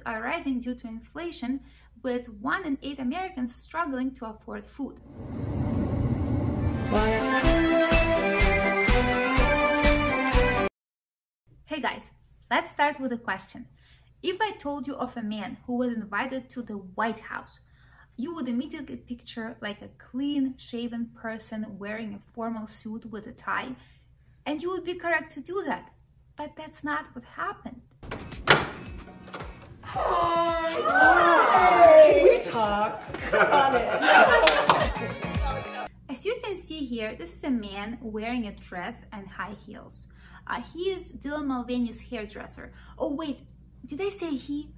are rising due to inflation, with 1 in 8 Americans struggling to afford food. Hey guys, let's start with a question. If I told you of a man who was invited to the White House, you would immediately picture like a clean-shaven person wearing a formal suit with a tie, and you would be correct to do that. But that's not what happened. Hi. We talk about it. As you can see here, this is a man wearing a dress and high heels. He is Dylan Mulvaney's hairdresser. Oh wait, did I say he?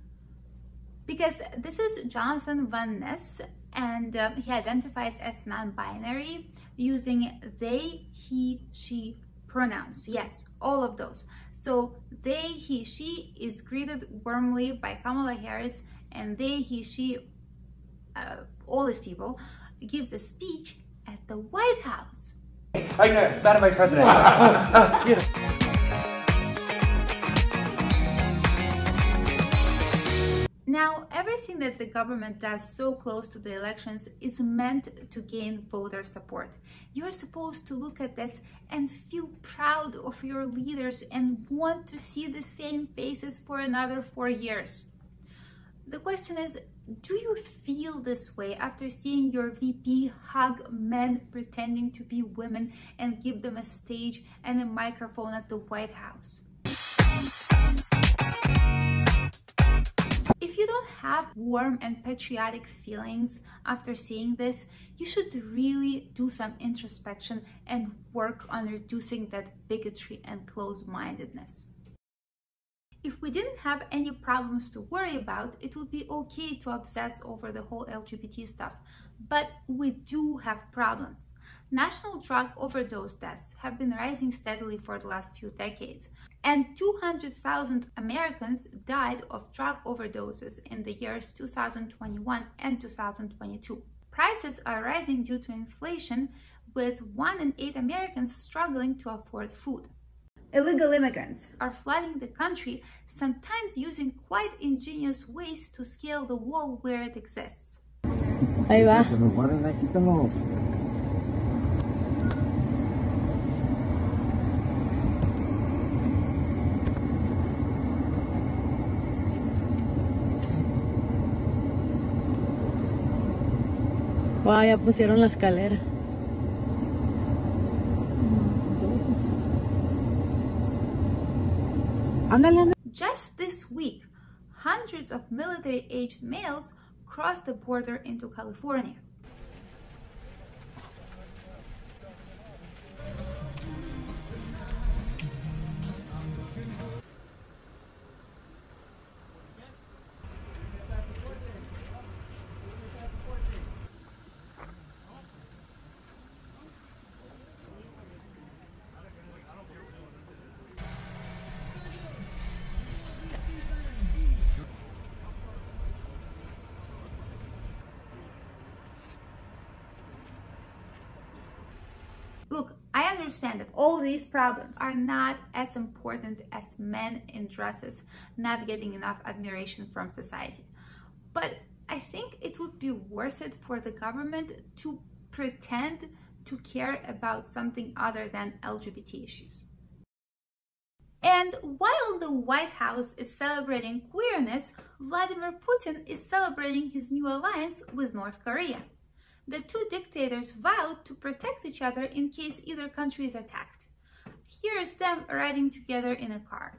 Because this is Jonathan Van Ness, and he identifies as non-binary using they, he, she pronouns. Yes, all of those. So they, he, she is greeted warmly by Kamala Harris, and they, he, she, all these people, gives a speech at the White House. Madam Vice President. Now, everything that the government does so close to the elections is meant to gain voter support. You're supposed to look at this and feel proud of your leaders and want to see the same faces for another 4 years. The question is, do you feel this way after seeing your VP hug men pretending to be women and give them a stage and a microphone at the White House? If you don't have warm and patriotic feelings after seeing this, you should really do some introspection and work on reducing that bigotry and close-mindedness. If we didn't have any problems to worry about, it would be okay to obsess over the whole LGBT stuff. But we do have problems. National drug overdose deaths have been rising steadily for the last few decades, and 200,000 Americans died of drug overdoses in the years 2021 and 2022. Prices are rising due to inflation, with 1 in 8 Americans struggling to afford food. Illegal immigrants are flooding the country, sometimes using quite ingenious ways to scale the wall where it exists. Ahí va. Wow, ya pusieron la escalera. Just this week, hundreds of military-aged males crossed the border into California. Look, I understand that all these problems are not as important as men in dresses not getting enough admiration from society. But I think it would be worth it for the government to pretend to care about something other than LGBT issues. And while the White House is celebrating queerness, Vladimir Putin is celebrating his new alliance with North Korea. The two dictators vowed to protect each other in case either country is attacked. Here's them riding together in a car.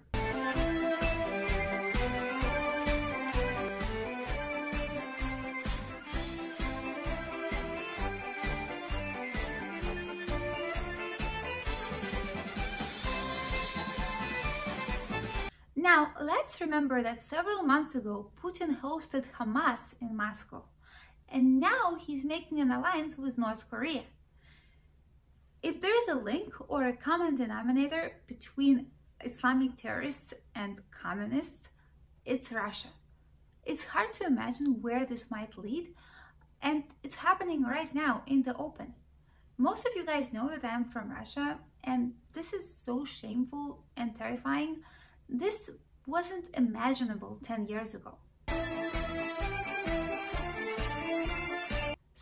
Now, let's remember that several months ago, Putin hosted Hamas in Moscow. And now he's making an alliance with North Korea. If there is a link or a common denominator between Islamic terrorists and communists, it's Russia. It's hard to imagine where this might lead, and it's happening right now in the open. Most of you guys know that I'm from Russia, and this is so shameful and terrifying. This wasn't imaginable 10 years ago.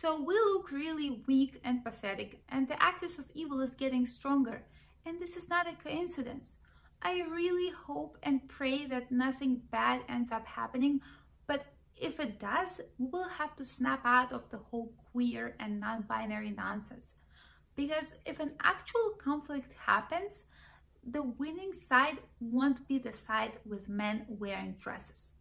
So we look really weak and pathetic, and the axis of evil is getting stronger. And this is not a coincidence. I really hope and pray that nothing bad ends up happening, but if it does, we'll have to snap out of the whole queer and non-binary nonsense. Because if an actual conflict happens, the winning side won't be the side with men wearing dresses.